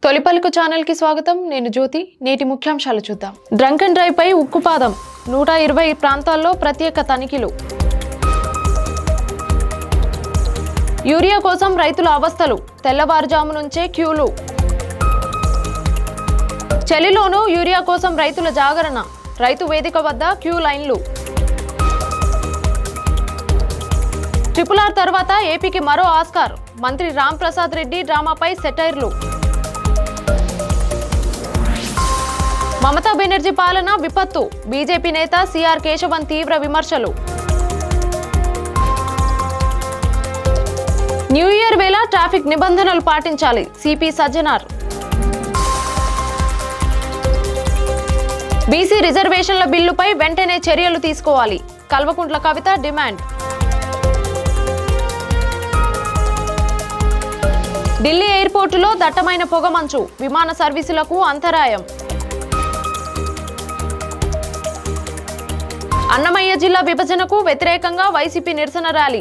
తొలిపలుకు channel కి స్వాగతం. నేను జ్యోతి. నేటి ముఖ్యాంశాలు చూద్దాం. డ్రంక్ అండ్ డ్రైవ్ పై ఉక్కుపాదం. 120 ప్రాంతాల్లో ప్రత్యేక తనిఖీలు. యూరియా కోసం రైతుల అవస్థలు. తెల్లవారుజాము నుంచే క్యూలు. చలిలోనూ యూరియా కోసం రైతుల జాగరణ. రైతు వేదిక వద్ద క్యూ లైన్లు. RRR తర్వాత ఏపీకి మరో ఆస్కార్. మంత్రి రామ్ ప్రసాద్ రెడ్డి డ్రామాపై సెటైర్లు. మమతా బెనర్జీ పాలన విపత్తు. బీజేపీ నేత సిఆర్ కేశవన్ తీవ్ర విమర్శలు. న్యూ ఇయర్ వేళ ట్రాఫిక్ నిబంధనలు పాటించాలి. సిపి సజ్జనార్. బీసీ రిజర్వేషన్ల బిల్లుపై వెంటనే చర్యలు తీసుకోవాలి. కల్వకుంట్ల కవిత డిమాండ్. ఢిల్లీ ఎయిర్పోర్టులో దట్టమైన పొగమంచు. విమాన సర్వీసులకు అంతరాయం. అన్నమయ్య జిల్లా విభజనకు వ్యతిరేకంగా వైసీపీ నిరసన rally.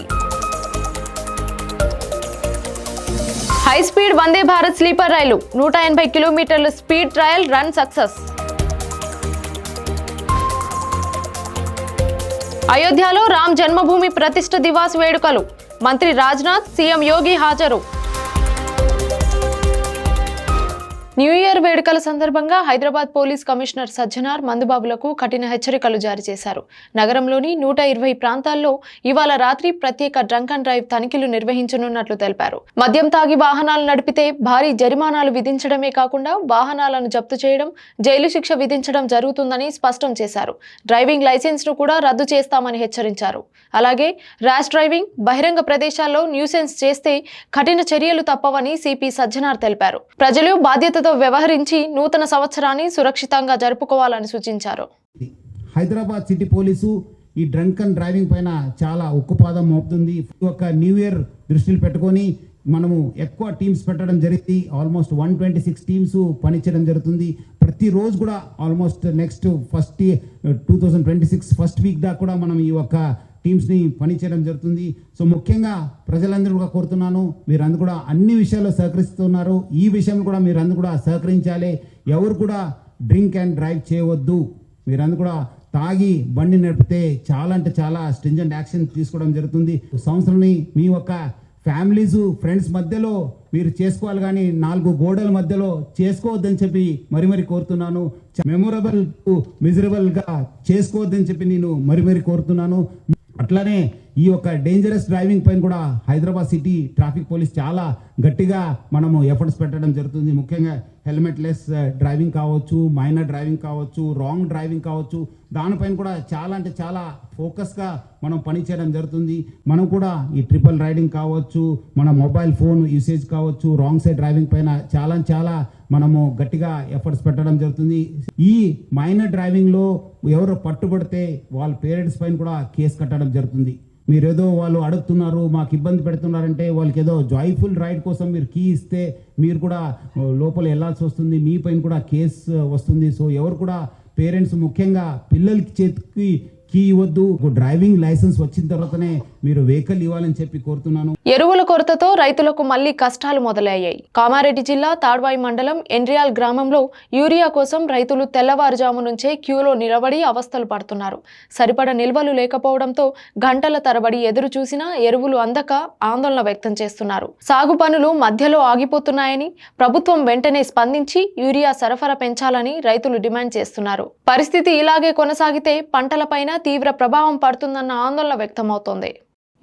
High speed Vande Bharat sleeper రైలు 180 కిలోమీటర్ల స్పీడ్ ట్రయల్ రన్ సక్సెస్. అయోధ్యలో రామ్ జన్మభూమి ప్రతిష్ఠ దివాస్ వేడుకలు. మంత్రి రాజ్నాథ్, సీఎం యోగి హాజరు. న్యూ ఇయర్ వేడుకల సందర్భంగా హైదరాబాద్ పోలీస్ కమిషనర్ సజ్జనార్ మందుబాబులకు కఠిన హెచ్చరికలు జారీ చేశారు. నగరంలోని 120 ప్రాంతాల్లో ఇవాళ రాత్రి ప్రత్యేక డ్రంక్ అండ్ డ్రైవ్ తనిఖీలు నిర్వహించనున్నట్లు తెలిపారు. మద్యం తాగి వాహనాలు నడిపితే భారీ జరిమానాలు విధించడమే కాకుండా వాహనాలను జప్తు చేయడం, జైలు శిక్ష విధించడం జరుగుతుందని స్పష్టం చేశారు. డ్రైవింగ్ లైసెన్స్ ను కూడా రద్దు చేస్తామని హెచ్చరించారు. అలాగే ర్యాష్ డ్రైవింగ్, బహిరంగ ప్రదేశాల్లో న్యూసెన్స్ చేస్తే కఠిన చర్యలు తప్పవని సిపి సజ్జనార్ తెలిపారు. ప్రజలు బాధ్యతతో వ్యవహరించి నూతన సంవత్సరాన్ని సురక్షితంగా జరుపుకోవాలని సూచించారు. హైదరాబాద్ సిటీ పోలీసు ఈ డ్రంక్ అండ్ డ్రైవింగ్ పైన చాలా ఉక్కుపాదం మోపుతుంది. ఒక న్యూ ఇయర్ దృష్టిలో పెట్టుకొని మనము ఎక్కువ టీమ్స్ పెట్టడం జరిగింది. ఆల్మోస్ట్ 126 టీమ్స్ పనిచేయడం జరుగుతుంది. ప్రతిరోజు కూడా ఆల్మోస్ట్ నెక్స్ట్ 2026 ఫస్ట్ వీక్ దాకా కూడా మనం ఈ యొక్క టీమ్స్ని పనిచేయడం జరుగుతుంది. సో ముఖ్యంగా ప్రజలందరూ కూడా కోరుతున్నాను, మీరందరూ కూడా అన్ని విషయాల్లో సహకరిస్తున్నారు. ఈ విషయంలో కూడా మీరందరూ కూడా సహకరించాలి. ఎవరు కూడా డ్రింక్ అండ్ డ్రైవ్ చేయవద్దు. మీరందరూ కూడా తాగి బండి నడిపితే చాలా అంటే చాలా స్ట్రింజెంట్ యాక్షన్ తీసుకోవడం జరుగుతుంది. సంవత్సరాన్ని మీ యొక్క ఫ్యామిలీస్, ఫ్రెండ్స్ మధ్యలో మీరు చేసుకోవాలి, కానీ 4 గోడల మధ్యలో చేసుకోవద్దని చెప్పి మరి కోరుతున్నాను. మెమొరబుల్ మిజరబుల్ గా చేసుకోవద్దని చెప్పి నేను మరి కోరుతున్నాను. అట్లానే ఈ యొక్క డేంజరస్ డ్రైవింగ్ పైన కూడా హైదరాబాద్ సిటీ ట్రాఫిక్ పోలీస్ చాలా గట్టిగా మనము ఎఫర్ట్స్ పెట్టడం జరుగుతుంది. ముఖ్యంగా హెల్మెట్ లెస్ డ్రైవింగ్ కావచ్చు, మైనర్ డ్రైవింగ్ కావచ్చు, రాంగ్ డ్రైవింగ్ కావచ్చు, దానిపైన కూడా చాలా అంటే చాలా ఫోకస్గా మనం పనిచేయడం జరుగుతుంది. మనం కూడా ఈ ట్రిపుల్ రైడింగ్ కావచ్చు, మన మొబైల్ ఫోన్ యూసేజ్ కావచ్చు, రాంగ్ సైడ్ డ్రైవింగ్ పైన చాలా మనము గట్టిగా ఎఫర్ట్స్ పెట్టడం జరుగుతుంది. ఈ మైనర్ డ్రైవింగ్లో ఎవరు పట్టుబడితే వాళ్ళ పేరెంట్స్ పైన కూడా కేసు కట్టడం జరుగుతుంది. మీరేదో వాళ్ళు అడుగుతున్నారు, మాకు ఇబ్బంది పెడుతున్నారంటే వాళ్ళకి ఏదో జాయ్ఫుల్ రైడ్ కోసం మీరు కీ ఇస్తే మీరు కూడా లోపల వెళ్లాల్సి వస్తుంది, మీ పైన కూడా కేసు వస్తుంది. సో ఎవరు కూడా పేరెంట్స్ ముఖ్యంగా పిల్లలకి చేతికి కీ ఇవ్వద్దు. డ్రైవింగ్ లైసెన్స్ వచ్చిన తర్వాతనే మీరు వెహికల్ ఇవ్వాలని చెప్పి కోరుతున్నాను. ఎరువుల కొరతతో రైతులకు మళ్లీ కష్టాలు మొదలయ్యాయి. కామారెడ్డి జిల్లా తాడ్వాయి మండలం ఎండ్రియాల్ గ్రామంలో యూరియా కోసం రైతులు తెల్లవారుజాము నుంచే క్యూలో నిలబడి అవస్థలు పడుతున్నారు. సరిపడ నిల్వలు లేకపోవడంతో గంటల తరబడి ఎదురు చూసినా ఎరువులు అందక ఆందోళన వ్యక్తం చేస్తున్నారు. సాగు పనులు మధ్యలో ఆగిపోతున్నాయని, ప్రభుత్వం వెంటనే స్పందించి యూరియా సరఫరా పెంచాలని రైతులు డిమాండ్ చేస్తున్నారు. పరిస్థితి ఇలాగే కొనసాగితే పంటలపైన తీవ్ర ప్రభావం పడుతుందన్న ఆందోళన వ్యక్తమవుతోంది.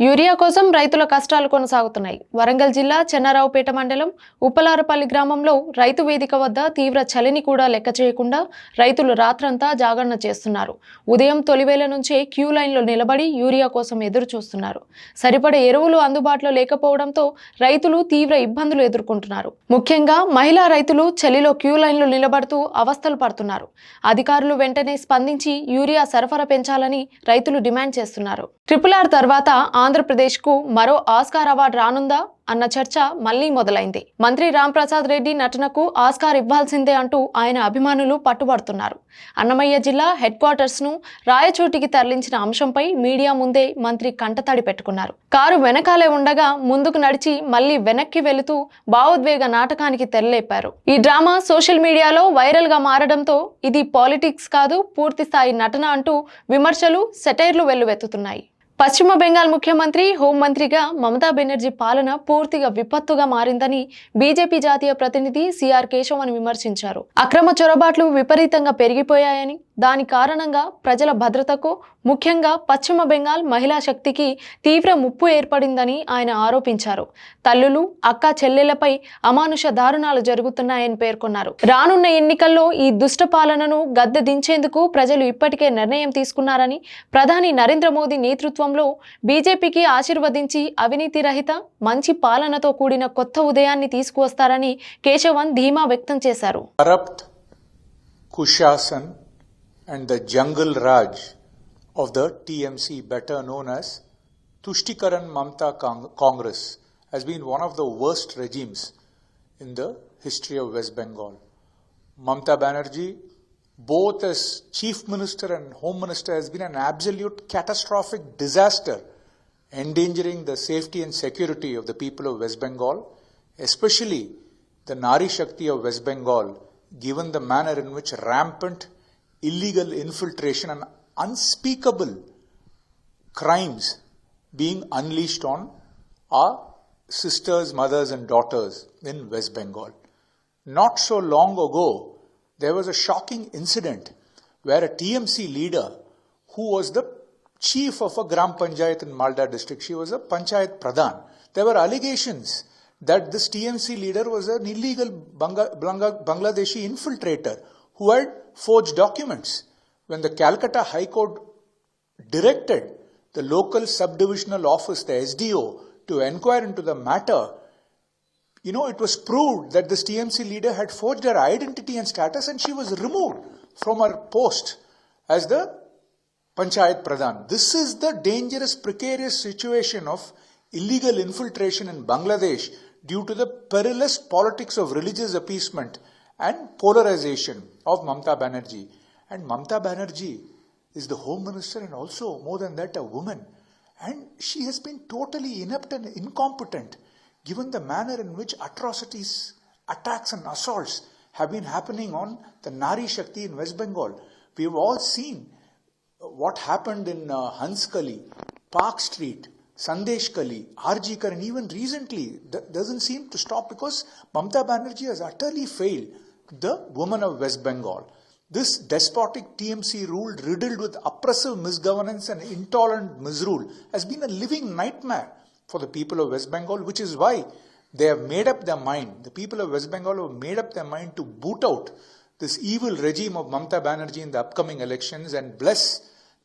యూరియా కోసం రైతుల కష్టాలు కొనసాగుతున్నాయి. వరంగల్ జిల్లా చెన్నారావుపేట మండలం ఉప్పలారపల్లి గ్రామంలో రైతు వేదిక వద్ద తీవ్ర చలిని కూడా లెక్క చేయకుండా రైతులు రాత్రంతా జాగరణ చేస్తున్నారు. ఉదయం తొలివేళ నుంచే క్యూ లైన్లో నిలబడి యూరియా కోసం ఎదురు చూస్తున్నారు. సరిపడే ఎరువులు అందుబాటులో లేకపోవడంతో రైతులు తీవ్ర ఇబ్బందులు ఎదుర్కొంటున్నారు. ముఖ్యంగా మహిళా రైతులు చలిలో క్యూ లైన్లో నిలబడుతూ అవస్థలు పడుతున్నారు. అధికారులు వెంటనే స్పందించి యూరియా సరఫరా పెంచాలని రైతులు డిమాండ్ చేస్తున్నారు. RRR తర్వాత ఆంధ్రప్రదేశ్కు మరో ఆస్కార్ అవార్డు రానుందా అన్న చర్చ మళ్లీ మొదలైంది. మంత్రి రాంప్రసాద్ రెడ్డి నటనకు ఆస్కార్ ఇవ్వాల్సిందే అంటూ ఆయన అభిమానులు పట్టుబడుతున్నారు. అన్నమయ్య జిల్లా హెడ్ క్వార్టర్స్ ను రాయచోటికి తరలించిన అంశంపై మీడియా ముందే మంత్రి కంటతడి పెట్టుకున్నారు. కారు వెనకాలే ఉండగా ముందుకు నడిచి మళ్లీ వెనక్కి వెళుతూ భావోద్వేగ నాటకానికి తెరలేపారు. ఈ డ్రామా సోషల్ మీడియాలో వైరల్ గా మారడంతో ఇది పాలిటిక్స్ కాదు, పూర్తి స్థాయి నటన అంటూ విమర్శలు, సెటైర్లు వెల్లువెత్తుతున్నాయి. పశ్చిమ బెంగాల్ ముఖ్యమంత్రి, హోంమంత్రిగా మమతా బెనర్జీ పాలన పూర్తిగా విపత్తుగా మారిందని బీజేపీ జాతీయ ప్రతినిధి సిఆర్ కేశవన్ విమర్శించారు. అక్రమ చొరబాట్లు విపరీతంగా పెరిగిపోయాయని, దాని కారణంగా ప్రజల భద్రతకు, ముఖ్యంగా పశ్చిమ బెంగాల్ మహిళా శక్తికి తీవ్ర ముప్పు ఏర్పడిందని ఆయన ఆరోపించారు. తల్లులు, అక్క చెల్లెళ్లపై అమానుష దారుణాలు జరుగుతున్నాయని పేర్కొన్నారు. రానున్న ఎన్నికల్లో ఈ దుష్ట పాలనను గద్దె దించేందుకు ప్రజలు ఇప్పటికే నిర్ణయం తీసుకున్నారని, ప్రధాని నరేంద్ర మోదీ నేతృత్వంలో బీజేపీకి ఆశీర్వదించి అవినీతి రహిత, మంచి పాలనతో కూడిన కొత్త ఉదయాన్ని తీసుకువస్తారని కేశవన్ ధీమా వ్యక్తం చేశారు. And the jungle Raj of the TMC, better known as Tushtikaran Mamta Congress, has been one of the worst regimes in the history of West Bengal. Mamta Banerjee, both as Chief Minister and Home Minister, has been an absolute catastrophic disaster, endangering the safety and security of the people of West Bengal, especially the Nari Shakti of West Bengal, given the manner in which rampant illegal infiltration and unspeakable crimes being unleashed on our sisters, mothers and daughters in West Bengal. Not so long ago, there was a shocking incident where a TMC leader who was the chief of a Gram Panchayat in Malda district, she was a Panchayat Pradhan. There were allegations that this TMC leader was an illegal Bangladeshi infiltrator who had forged documents. When the Calcutta High Court directed the local subdivisional office, the SDO, to inquire into the matter, it was proved that this TMC leader had forged her identity and status, and she was removed from her post as the Panchayat Pradhan. This is the dangerous, precarious situation of illegal infiltration in Bangladesh due to the perilous politics of religious appeasement and polarization of Mamta Banerjee. And Mamta Banerjee is the Home Minister and also, more than that, a woman. And she has been totally inept and incompetent given the manner in which atrocities, attacks and assaults have been happening on the Nari Shakti in West Bengal. We have all seen what happened in Hanskali, Park Street, Sandesh Kali, RG Kar, and even recently, that doesn't seem to stop because Mamta Banerjee has utterly failed the women of West Bengal. This despotic TMC rule, riddled with oppressive misgovernance and intolerant misrule, has been a living nightmare for the people of West Bengal, which is why they have made up their mind. The people of West Bengal have made up their mind to boot out this evil regime of Mamta Banerjee in the upcoming elections and bless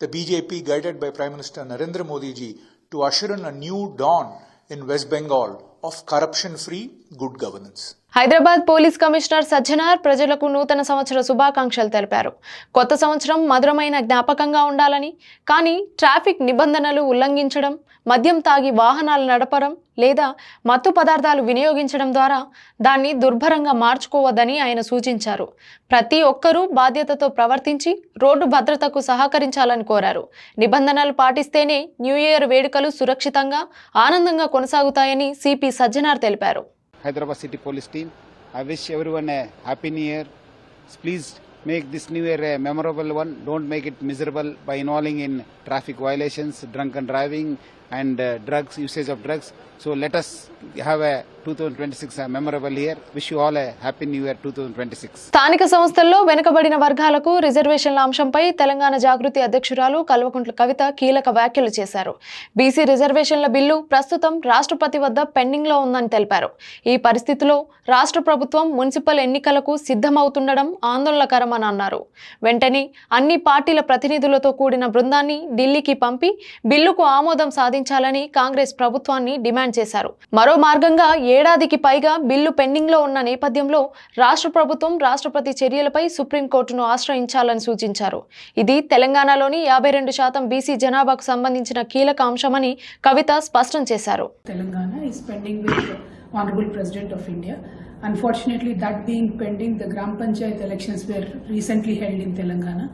the BJP guided by Prime Minister Narendra Modi ji to usher in a new dawn in West Bengal of corruption-free good governance. Hyderabad police commissioner Sajjanar ప్రజలకు నూతన సంవత్సర శుభాకాంక్షలు తెలిపారు. కొత్త సంవత్సరం మధురమైన జ్ఞాపకంగా ఉండాలని, కానీ ట్రాఫిక్ నిబంధనలు ఉల్లంఘించడం, మద్యం తాగి వాహనాలు నడపడం లేదా మత్తు పదార్థాలు వినియోగించడం ద్వారా దాన్ని దుర్భరంగా మార్చుకోవద్దని ఆయన సూచించారు. ప్రతి ఒక్కరూ బాధ్యతతో ప్రవర్తించి రోడ్డు భద్రతకు సహకరించాలని కోరారు. నిబంధనలు పాటిస్తేనే న్యూ ఇయర్ వేడుకలు సురక్షితంగా, ఆనందంగా కొనసాగుతాయని సిపి సజ్జనార్ తెలిపారు. Hyderabad City Police Team, I wish everyone a happy new year. Please make this new year a memorable one. Don't make it miserable by involving in traffic violations, drunken driving and drugs, usage of drugs. So let us have a 2026 a memorable year. Wish you all a happy new year 2026. స్థానిక సంస్థల్లో వెనుకబడిన వర్గాలకు రిజర్వేషన్ల అంశంపై తెలంగాణ జాగృతి అధ్యక్షురాలు కల్వకుంట్ల కవిత కీలక వ్యాఖ్యలు చేశారు. బీసీ రిజర్వేషన్ల బిల్లు ప్రస్తుతం రాష్ట్రపతి వద్ద పెండింగ్ లో ఉందని తెలిపారు. ఈ పరిస్థితిలో రాష్ట్ర ప్రభుత్వం మున్సిపల్ ఎన్నికలకు సిద్ధమవుతుండడం ఆందోళనకరమని అన్నారు. వెంటనే అన్ని పార్టీల ప్రతినిధులతో కూడిన బృందాన్ని ఢిల్లీకి పంపి బిల్లుకు ఆమోదం సాధించారు గౌరవించాలని కాంగ్రెస్ ప్రభుత్వాన్ని డిమాండ్ చేశారు. మరో మార్గంగా ఏడాదికి పైగా బిల్లు పెండింగ్లో ఉన్న నేపథ్యంలో రాష్ట్ర ప్రభుత్వం రాష్ట్రపతి చర్యలపై సుప్రీంకోర్టును ఆశ్రయించాలని సూచించారు. ఇది తెలంగాణలోని 52% బీసీ జనాభాకు సంబంధించిన కీలక అంశమని కవిత స్పష్టం చేశారు. Telangana is pending with the Honorable President of India. Unfortunately, that being pending, the Gram Panchayat elections were recently held in Telangana.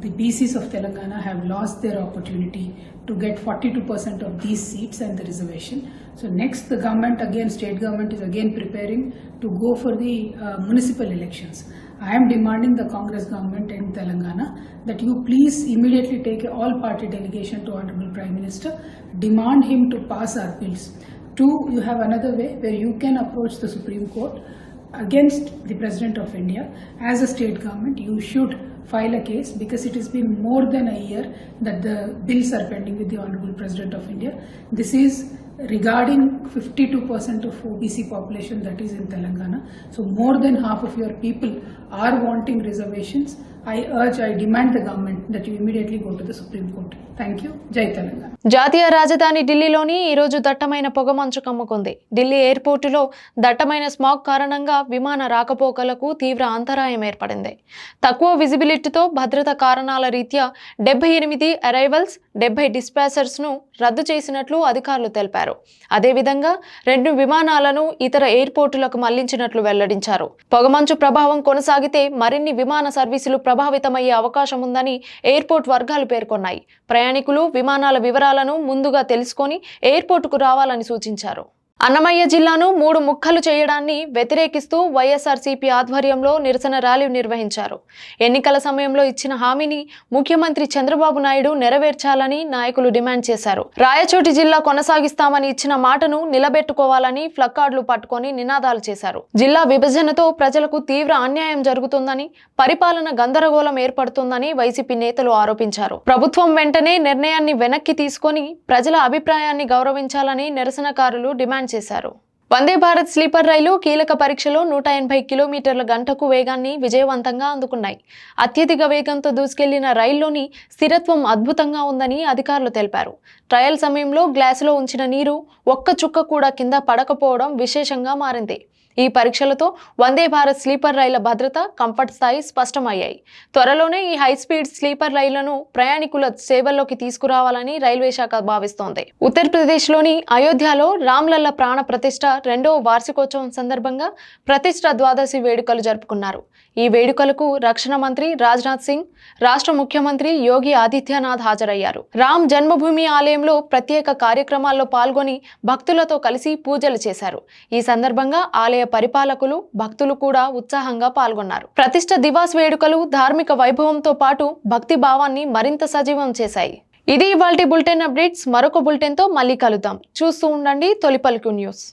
The BCs of Telangana have lost their opportunity to get 42% of these seats and the reservation. So next, the government again, state government is again preparing to go for the municipal elections. I am demanding the Congress government in Telangana that you please immediately take a all-party delegation to Honorable Prime Minister, demand him to pass our bills. Two, you have another way where you can approach the Supreme Court against the President of India. As a state government, you should file a case because it has been more than a year that the bills are pending with the Honorable President of India. This is regarding 52% of OBC population that is in Telangana. So more than half of your people are wanting reservations. I demand the government that you immediately go to the Supreme Court. Thank you. Jai Telangana. జాతీయ రాజధాని ఢిల్లీలోని ఈరోజు దట్టమైన పొగమంచు కమ్ముకుంది. ఢిల్లీ ఎయిర్పోర్టులో దట్టమైన smog కారణంగా విమాన రాకపోకలకు తీవ్ర అంతరాయం ఏర్పడింది. తక్కువ విజిబిలిటీతో భద్రతా కారణాల రీత్యా 78 అరైవల్స్ 70 డిస్పాచర్స్ ను రద్దు చేసినట్లు అధికారులు తెలిపారు. అదేవిధంగా 2 విమానాలను ఇతర ఎయిర్పోర్టులకు మళ్లించినట్లు వెల్లడించారు. పొగమంచు ప్రభావం కొనసాగితే మరిన్ని విమాన సర్వీసులు ప్రభావితమయ్యే అవకాశం ఉందని ఎయిర్పోర్ట్ వర్గాలు పేర్కొన్నాయి. ప్రయాణికులు విమానాల వివరాలను ముందుగా తెలుసుకొని ఎయిర్పోర్టుకు రావాలని సూచించారు. అన్నమయ్య జిల్లాను 3 ముక్కలు చేయడాన్ని వ్యతిరేకిస్తూ వైఎస్ఆర్సీపీ ఆధ్వర్యంలో నిరసన ర్యాలీ నిర్వహించారు. ఎన్నికల సమయంలో ఇచ్చిన హామీని ముఖ్యమంత్రి చంద్రబాబు నాయుడు నెరవేర్చాలని నాయకులు డిమాండ్ చేశారు. రాయచోటి జిల్లా కొనసాగిస్తామని ఇచ్చిన మాటను నిలబెట్టుకోవాలని ప్లకార్డులు పట్టుకొని నినాదాలు చేశారు. జిల్లా విభజనతో ప్రజలకు తీవ్ర అన్యాయం జరుగుతుందని, పరిపాలన గందరగోళం ఏర్పడుతుందని వైసీపీ నేతలు ఆరోపించారు. ప్రభుత్వం వెంటనే నిర్ణయాన్ని వెనక్కి తీసుకొని ప్రజల అభిప్రాయాన్ని గౌరవించాలని నిరసనకారులు డిమాండ్ చేశారు. వందే భారత్ స్లీపర్ రైలు కీలక పరీక్షలో 180 కిలోమీటర్ల గంటకు వేగాన్ని విజయవంతంగా అందుకున్నాయి. అత్యధిక వేగంతో దూసుకెళ్లిన రైల్లోని స్థిరత్వం అద్భుతంగా ఉందని అధికారులు తెలిపారు. ట్రయల్ సమయంలో గ్లాసులో ఉంచిన నీరు ఒక్క చుక్క కూడా కింద పడకపోవడం విశేషంగా మారింది. ఈ పరీక్షలతో వందే భారత్ స్లీపర్ రైళ్ల భద్రత, కంఫర్ట్ స్థాయి స్పష్టమయ్యాయి. త్వరలోనే ఈ హైస్పీడ్ స్లీపర్ రైళ్లను ప్రయాణికుల సేవల్లోకి తీసుకురావాలని రైల్వే శాఖ భావిస్తోంది. ఉత్తరప్రదేశ్లోని అయోధ్యలో రామ్లల్ల ప్రాణ ప్రతిష్ఠ 2వ వార్షికోత్సవం సందర్భంగా ప్రతిష్ఠ ద్వాదశి వేడుకలు జరుపుకున్నారు. ఈ వేడుకలకు రక్షణ మంత్రి రాజ్నాథ్ సింగ్, రాష్ట్ర ముఖ్యమంత్రి యోగి ఆదిత్యనాథ్ హాజరయ్యారు. రామ్ జన్మభూమి ఆలయంలో ప్రత్యేక కార్యక్రమాల్లో పాల్గొని భక్తులతో కలిసి పూజలు చేశారు. ఈ సందర్భంగా ఆలయ పరిపాలకులు, భక్తులు కూడా ఉత్సాహంగా పాల్గొన్నారు. ప్రతిష్ఠ దివాస్ వేడుకలు ధార్మిక వైభవంతో పాటు భక్తి భావాన్ని మరింత సజీవం చేశాయి. ఇది ఇవాల్టి బులెటిన్ అప్డేట్స్. మరొక బులెటిన్తో మళ్ళీ కలుద్దాం. చూస్తూ ఉండండి తొలి పలుకు న్యూస్.